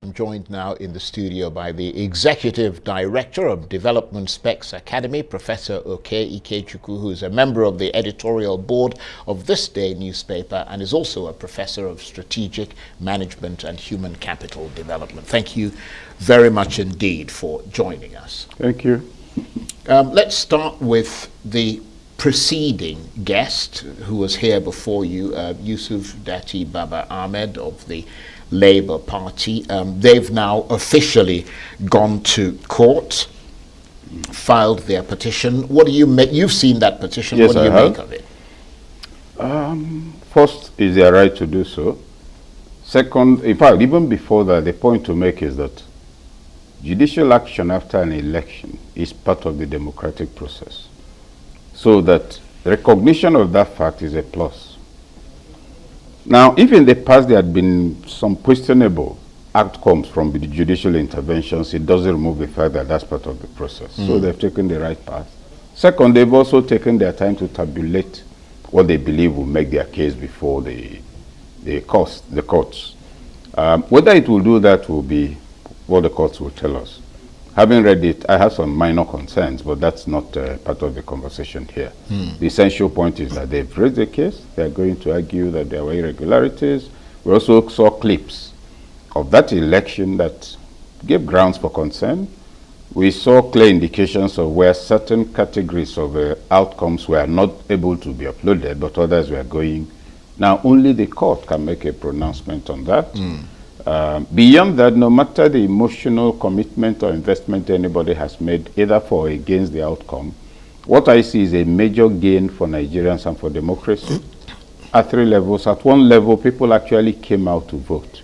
I'm joined now in the studio by the Executive Director of Development Specs Academy, Professor Okey, Ikechukwu, who is a member of the editorial board of This Day newspaper and is also a Professor of Strategic Management and Human Capital Development. Thank you very much indeed for joining us. Thank you. Let's start with the preceding guest who was here before you, Yusuf Dati Baba Ahmed of the Labour Party. They've now officially gone to court, filed their petition. What do you make? You've seen that petition. Yes, what do you make of it? First, is their right to do so. Second, in fact, even before that, the point to make is that judicial action after an election is part of the democratic process. So that recognition of that fact is a plus. Now, if in the past there had been some questionable outcomes from the judicial interventions, it doesn't remove the fact that that's part of the process. So they've taken the right path. Second, they've also taken their time to tabulate what they believe will make their case before the courts. Whether it will do that will be what the courts will tell us. Having read it, I have some minor concerns, but that's not part of the conversation here. The essential point is that they've raised the case. They're going to argue that there were irregularities. We also saw clips of that election that gave grounds for concern. We saw clear indications of where certain categories of outcomes were not able to be uploaded, but others were going. Now, only the court can make a pronouncement on that. Beyond that, no matter the emotional commitment or investment anybody has made, either for or against the outcome, what I see is a major gain for Nigerians and for democracy at three levels. At one level, people actually came out to vote.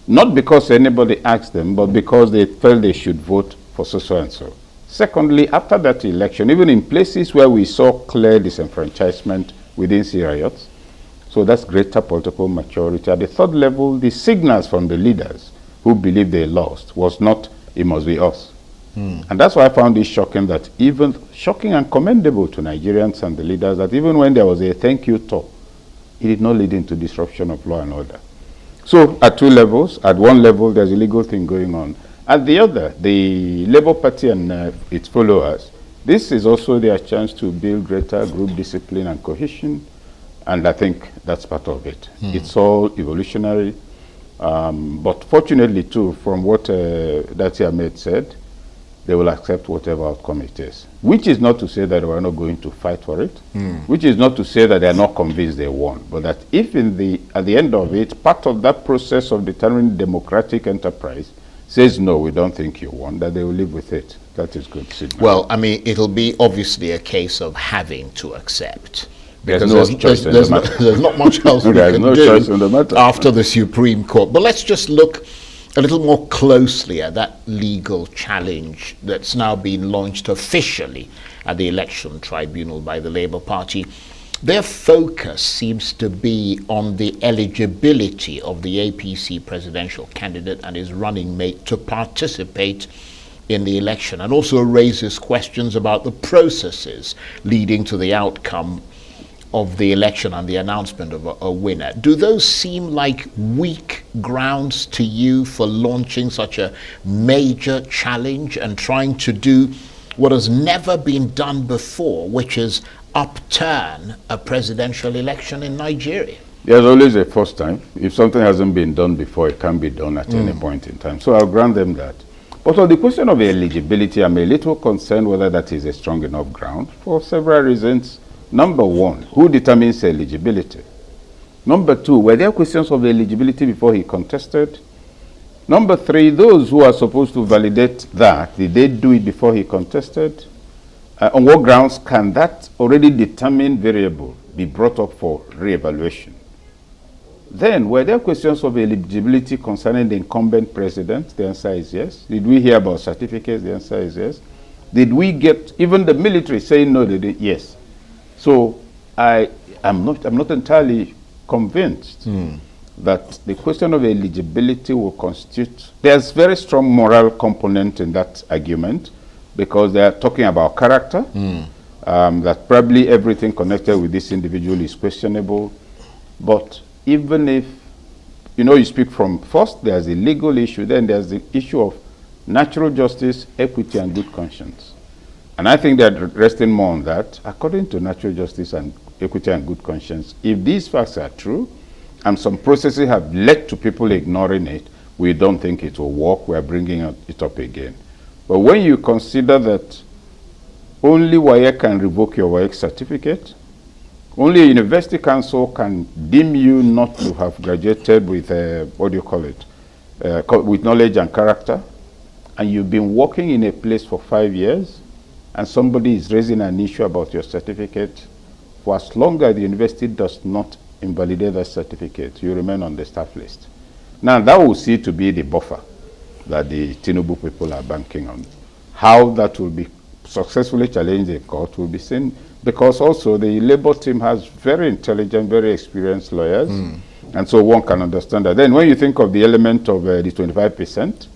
Not because anybody asked them, but because they felt they should vote for so and so. Secondly, after that election, even in places where we saw clear disenfranchisement, we didn't see riots. So that's greater political maturity. At the third level, the signals from the leaders who believed they lost was not, it must be us. And that's why I found it shocking that shocking and commendable to Nigerians and the leaders that even when there was a thank you talk, it did not lead into disruption of law and order. So at two levels, at one level, there's a legal thing going on. At the other, the Labour Party and its followers, this is also their chance to build greater group discipline and cohesion. And I think that's part of it. It's all evolutionary. But fortunately, too, from what Dati Ahmed said, they will accept whatever outcome it is. Which is not to say that we're not going to fight for it. Which is not to say that they're not convinced they won. But that if at the end of it, part of that process of determining democratic enterprise says, no, we don't think you won, that they will live with it. That is good signal. Well, I mean, it'll be obviously a case of having to accept. Because there's not much else we can do after the Supreme Court. But let's just look a little more closely at that legal challenge that's now been launched officially at the Election Tribunal by the Labour Party. Their focus seems to be on the eligibility of the APC presidential candidate and his running mate to participate in the election, and also raises questions about the processes leading to the outcome of the election and the announcement of a winner. Do those seem like weak grounds to you for launching such a major challenge and trying to do what has never been done before, which is upturn a presidential election in Nigeria? There's always a first time. If something hasn't been done before, it can be done at any point in time. So I'll grant them that. But on the question of eligibility, I'm a little concerned whether that is a strong enough ground for several reasons. Number one, who determines eligibility? Number two, were there questions of eligibility before he contested? Number three, those who are supposed to validate that, did they do it before he contested? On what grounds can that already determined variable be brought up for re-evaluation? Then, were there questions of eligibility concerning the incumbent president? The answer is yes. Did we hear about certificates? The answer is yes. Did we get even the military saying no? They did? Yes. So I'm not entirely convinced that the question of eligibility will constitute. There's very strong moral component in that argument because they are talking about character. That probably everything connected with this individual is questionable. But even if you speak from first, there's the legal issue, then there's the issue of natural justice, equity, and good conscience. And I think they're resting more on that. According to natural justice and equity and good conscience, if these facts are true, and some processes have led to people ignoring it, we don't think it will work. We're bringing it up again. But when you consider that only WAEC can revoke your WAEC certificate, only a university council can deem you not to have graduated with, with knowledge and character, and you've been working in a place for 5 years, and somebody is raising an issue about your certificate, for as long as the university does not invalidate that certificate, you remain on the staff list. Now, that will see to be the buffer that the Tinubu people are banking on. How that will be successfully challenged in court will be seen, because also the Labour team has very intelligent, very experienced lawyers, and so one can understand that. Then when you think of the element of the 25%,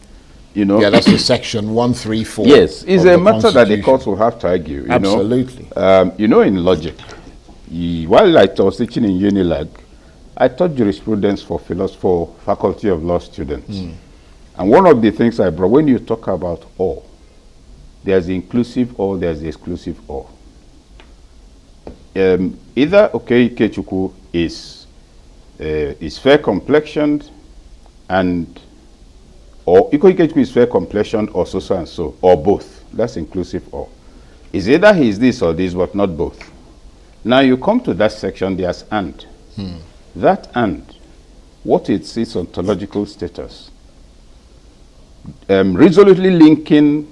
yeah, that's the section 134. Yes, it's a matter that the courts will have to argue. Absolutely. In logic, while I was teaching in Unilag, I taught jurisprudence for faculty of law students. And one of the things I brought, when you talk about or, there's the inclusive or, there's the exclusive or. Either Okey Ikechukwu is fair complexioned or Okey Ikechukwu is fair complexioned or so and so, or both. That's inclusive or. Is either he is this or this, but not both. Now you come to that section, there's and. That and, what it its ontological status, resolutely linking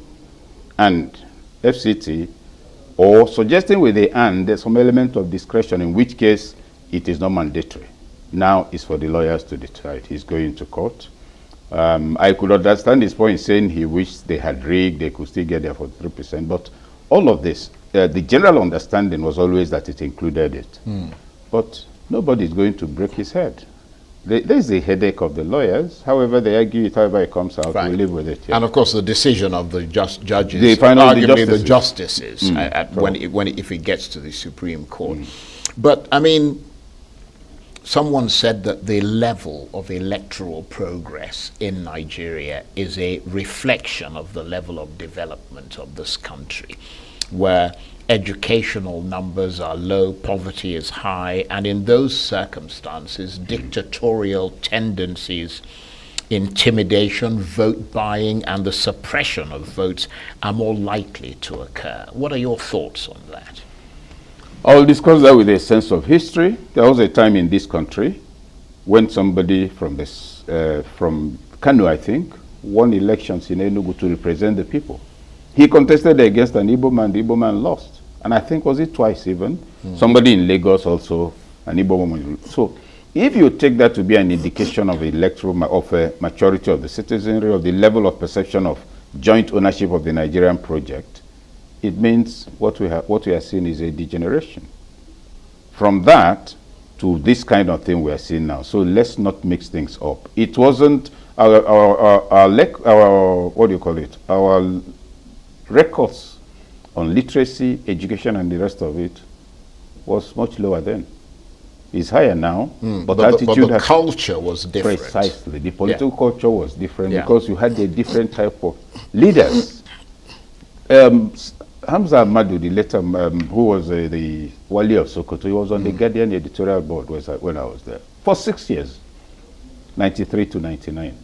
and FCT, or suggesting with the and there's some element of discretion, in which case it is not mandatory. Now it's for the lawyers to decide. He's going to court. I could understand his point saying he wished they had rigged, they could still get there for 3%, but all of this, the general understanding was always that it included it. But nobody is going to break his head. There's the headache of the lawyers. However, they argue it, however it comes out, we live with it. Yeah. And of course, the decision of the judges, arguably the justices, if it gets to the Supreme Court. But I mean, someone said that the level of electoral progress in Nigeria is a reflection of the level of development of this country, where educational numbers are low, poverty is high, and in those circumstances, dictatorial tendencies, intimidation, vote buying, and the suppression of votes are more likely to occur. What are your thoughts on that? I'll discuss that with a sense of history. There was a time in this country when somebody from Kano, I think, won elections in Enugu to represent the people. He contested against an Igbo man, the Igbo man lost. And I think, was it twice even? Somebody in Lagos also, an Igbo woman. So if you take that to be an indication of maturity of the citizenry, of the level of perception of joint ownership of the Nigerian project, it means what we are seeing is a degeneration. From that to this kind of thing we are seeing now. So let's not mix things up. It wasn't our records on literacy, education, and the rest of it was much lower then. It's higher now, but the culture was different. Precisely. The political culture was different because you had a different type of leaders. Hamza Ahmadu, the later, who was the Wali of Sokoto, he was on the Guardian editorial board when I was there for 6 years, 93 to 99.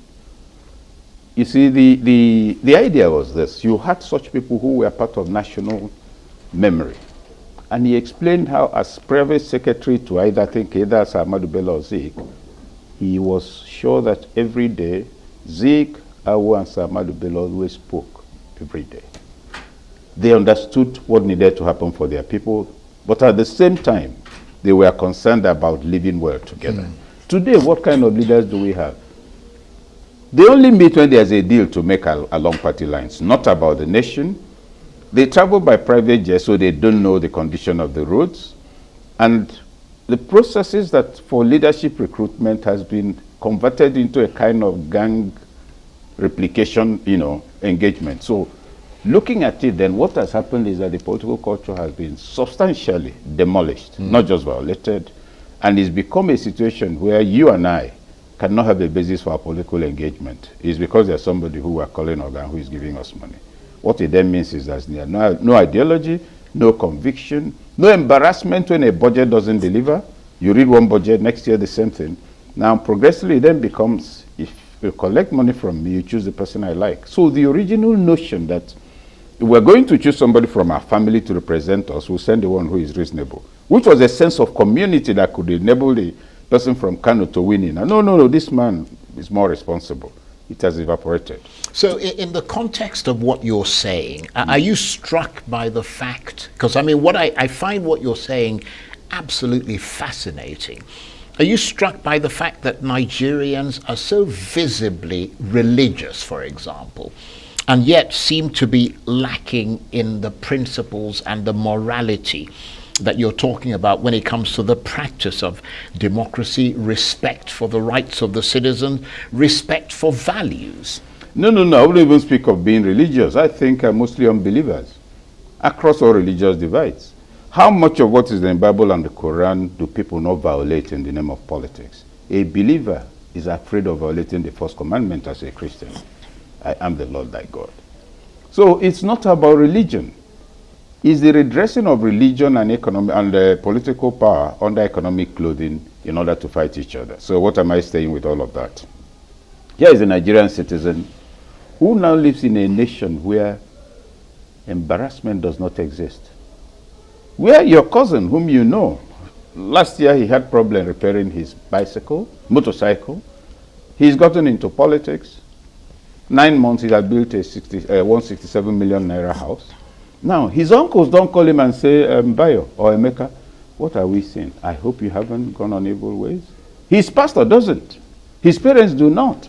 You see, the idea was this. You had such people who were part of national memory. And he explained how, as private secretary to either Sir Ahmadu Bello or Zik, he was sure that every day, Zik, Awu, and Sir Ahmadu Bello always spoke every day. They understood what needed to happen for their people, but at the same time, they were concerned about living well together. Today, what kind of leaders do we have? They only meet when there's a deal to make along party lines, not about the nation. They travel by private jet, so they don't know the condition of the roads. And the processes that for leadership recruitment has been converted into a kind of gang replication, engagement. So looking at it, then what has happened is that the political culture has been substantially demolished, not just violated, and it's become a situation where you and I cannot have a basis for our political engagement. It's because there's somebody who we're calling organ who is giving us money. What it then means is there's no ideology, no conviction, no embarrassment when a budget doesn't deliver. You read one budget, next year the same thing. Now progressively it then becomes, if you collect money from me, you choose the person I like. So the original notion that we're going to choose somebody from our family to represent us, we'll send the one who is reasonable, which was a sense of community that could enable the person from Kano to win in. No, this man is more responsible. It has evaporated. So in the context of what you're saying, are you struck by the fact, because I mean, what I find what you're saying absolutely fascinating. Are you struck by the fact that Nigerians are so visibly religious, for example, and yet seem to be lacking in the principles and the morality that you're talking about when it comes to the practice of democracy, respect for the rights of the citizen, respect for values? No, I wouldn't even speak of being religious. I think mostly unbelievers across all religious divides. How much of what is in the Bible and the Quran do people not violate in the name of politics? A believer is afraid of violating the first commandment as a Christian. I am the Lord thy God. So it's not about religion. It's the redressing of religion and economic and political power under economic clothing in order to fight each other. So what am I saying with all of that? Here is a Nigerian citizen who now lives in a nation where embarrassment does not exist. Where your cousin, whom you know, last year he had problem repairing his motorcycle. He's gotten into politics. 9 months he had built a 167 million naira house. Now, his uncles don't call him and say, Bayo or Emeka, what are we saying? I hope you haven't gone on evil ways. His pastor doesn't. His parents do not.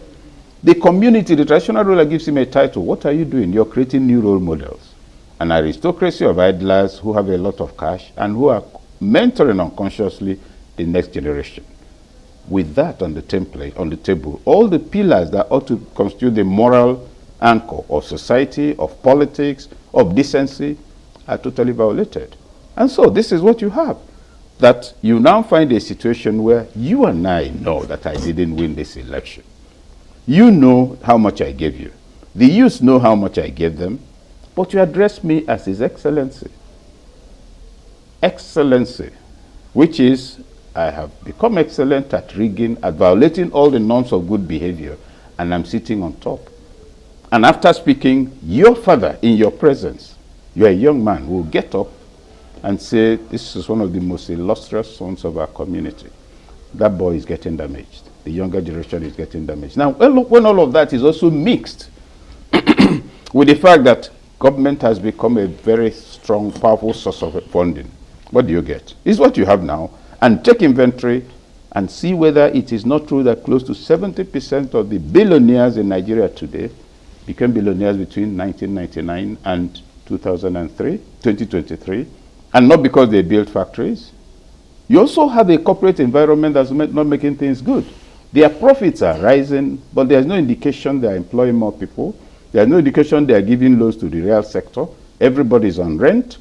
The community, the traditional ruler gives him a title. What are you doing? You're creating new role models. An aristocracy of idlers who have a lot of cash and who are mentoring unconsciously the next generation. With that on the template, on the table, all the pillars that ought to constitute the moral anchor of society, of politics, of decency are totally violated. And so this is what you have. That you now find a situation where you and I know that I didn't win this election. You know how much I gave you. The youth know how much I gave them. But you address me as His Excellency. Excellency, which is, I have become excellent at rigging, at violating all the norms of good behavior, and I'm sitting on top. And after speaking, your father in your presence, you're a young man who will get up and say, this is one of the most illustrious sons of our community. That boy is getting damaged. The younger generation is getting damaged. Now, when all of that is also mixed with the fact that government has become a very strong, powerful source of funding, what do you get? It's what you have now. And take inventory and see whether it is not true that close to 70% of the billionaires in Nigeria today became billionaires between 1999 and 2023, and not because they built factories. You also have a corporate environment that's not making things good. Their profits are rising, but there's no indication they're employing more people. There's no indication they're giving loans to the real sector. Everybody's on rent.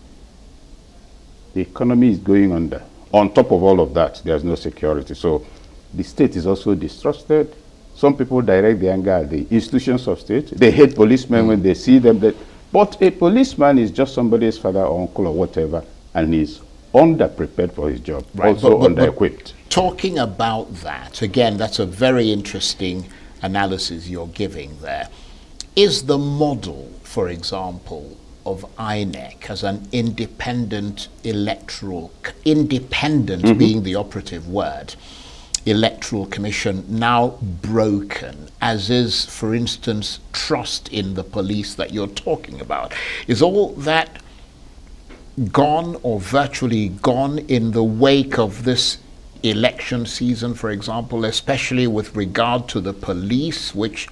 The economy is going under. On top of all of that, there's no security. So the state is also distrusted. Some people direct the anger at the institutions of state. They hate policemen when they see them. But a policeman is just somebody's father or uncle or whatever, and he's underprepared for his job, right, also under-equipped. Talking about that, again, that's a very interesting analysis you're giving there. Is the model, for example, of INEC as an independent electoral, being the operative word, electoral commission now broken, as is, for instance, trust in the police that you're talking about? Is all that gone or virtually gone in the wake of this election season, for example, especially with regard to the police, which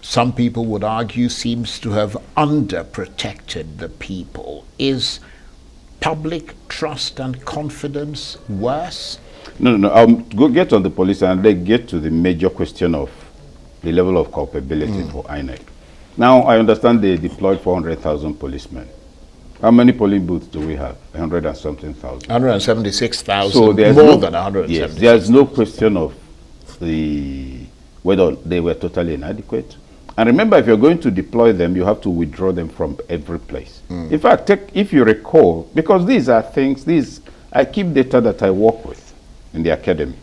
some people would argue seems to have underprotected the people? Is public trust and confidence worse? No. I'll get on the police and then get to the major question of the level of culpability for INEC. Now, I understand they deployed 400,000 policemen. How many polling booths do we have? 100 and something thousand. 176,000, so more than 176,000. Yes, there's no question of whether they were totally inadequate. And remember, if you're going to deploy them, you have to withdraw them from every place. In fact, if you recall, because these are things, I keep data that I work with in the academy.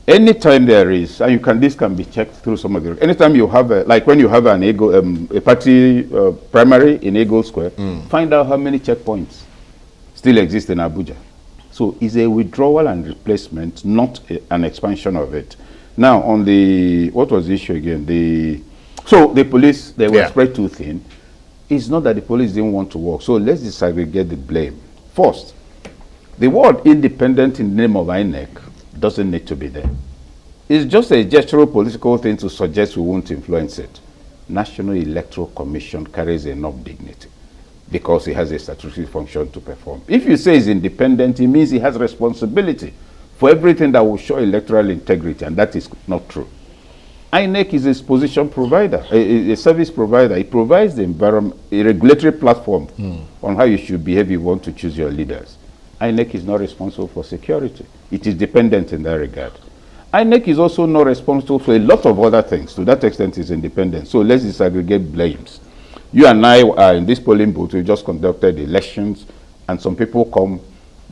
Anytime there is, and this can be checked through some of the, anytime you have, like when you have an a party primary in Eagle Square, find out how many checkpoints still exist in Abuja. So it's a withdrawal and replacement, not an expansion of it. Now, on what was the issue again? So the police, they were spread too thin. It's not that the police didn't want to work. So let's disaggregate the blame. First, the word independent in the name of INEC doesn't need to be there. It's just a gestural political thing to suggest we won't influence it. National Electoral Commission carries enough dignity because it has a statutory function to perform. If you say it's independent, it means it has responsibility for everything that will show electoral integrity, and that is not true. INEC is a position provider, a service provider. It provides the environment, a regulatory platform on how you should behave if you want to choose your leaders. INEC is not responsible for security. It is dependent in that regard. INEC is also not responsible for a lot of other things. To that extent, it's independent. So let's disaggregate blames. You and I are in this polling booth. We just conducted elections, and some people come,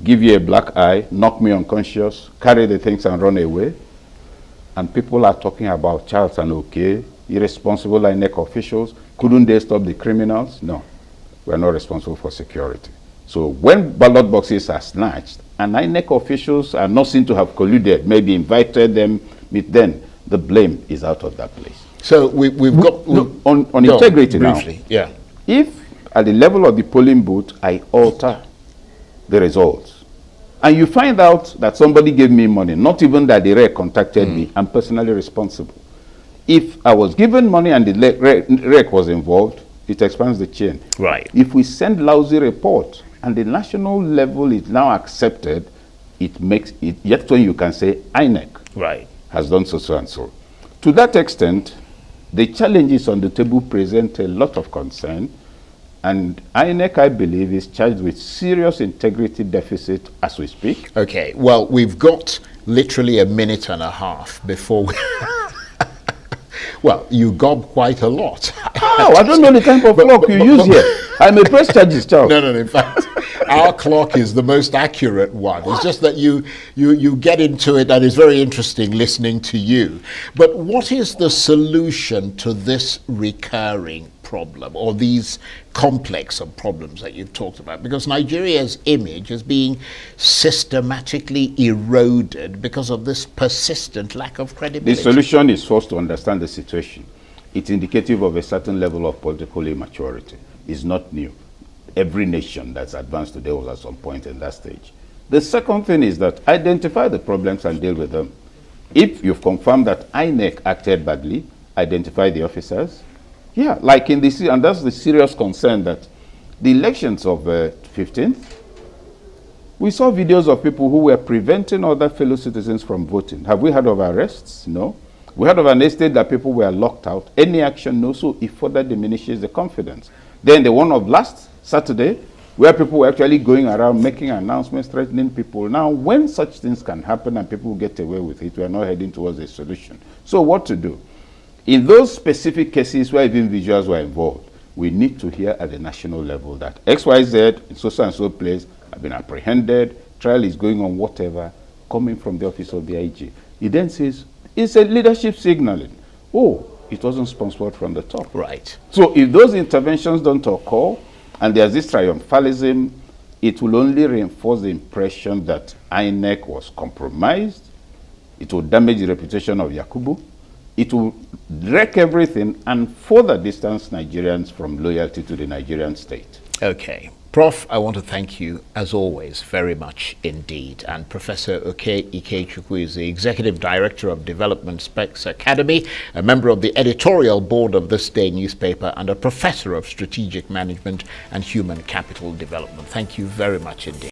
give you a black eye, knock me unconscious, carry the things and run away. And people are talking about Charles and Okey, irresponsible INEC officials. Couldn't they stop the criminals? No, we're not responsible for security. So when ballot boxes are snatched and INEC officials are not seen to have colluded, maybe invited them, then the blame is out of that place. So we've got... on integrity briefly, now, yeah. If at the level of the polling booth, I alter the results, and you find out that somebody gave me money, not even that the REC contacted me, I'm personally responsible. If I was given money and the REC was involved, it expands the chain. Right. If we send lousy report and the national level is now accepted, it makes it, yet when you can say INEC has done so and so. To that extent, the challenges on the table present a lot of concern. And INEC, I believe, is charged with serious integrity deficit as we speak. Okay, well, we've got literally a minute and a half before we... Well, you gob quite a lot. Oh, I don't know the type of clock you use here. I may press charges, Charles. No, in fact, our clock is the most accurate one. It's just that you get into it, and it's very interesting listening to you. But what is the solution to this recurring problem, or these complex of problems that you've talked about? Because Nigeria's image is being systematically eroded because of this persistent lack of credibility. The solution is first to understand the situation. It's indicative of a certain level of political immaturity. It's not new. Every nation that's advanced today was at some point in that stage. The second thing is that identify the problems and deal with them. If you've confirmed that INEC acted badly, identify the officers. Yeah, like in this, and that's the serious concern, that the elections of 15th, we saw videos of people who were preventing other fellow citizens from voting. Have we heard of arrests? No. We heard of an estate that people were locked out. Any action? No. So it further diminishes the confidence. Then the one of last Saturday, where people were actually going around making announcements, threatening people. Now, when such things can happen and people get away with it, we are not heading towards a solution. So what to do? In those specific cases where even visuals were involved, we need to hear at the national level that XYZ in so and so place have been apprehended, trial is going on, whatever, coming from the office of the IG. He then says, it's a leadership signaling. Oh, it wasn't sponsored from the top. Right. So if those interventions don't occur, and there's this triumphalism, it will only reinforce the impression that INEC was compromised. It will damage the reputation of Yakubu. It will wreck everything and further distance Nigerians from loyalty to the Nigerian state. Okay. Prof, I want to thank you, as always, very much indeed. And Professor Okey Ikechukwu is the Executive Director of Development Specs Academy, a member of the editorial board of This Day newspaper, and a Professor of Strategic Management and Human Capital Development. Thank you very much indeed.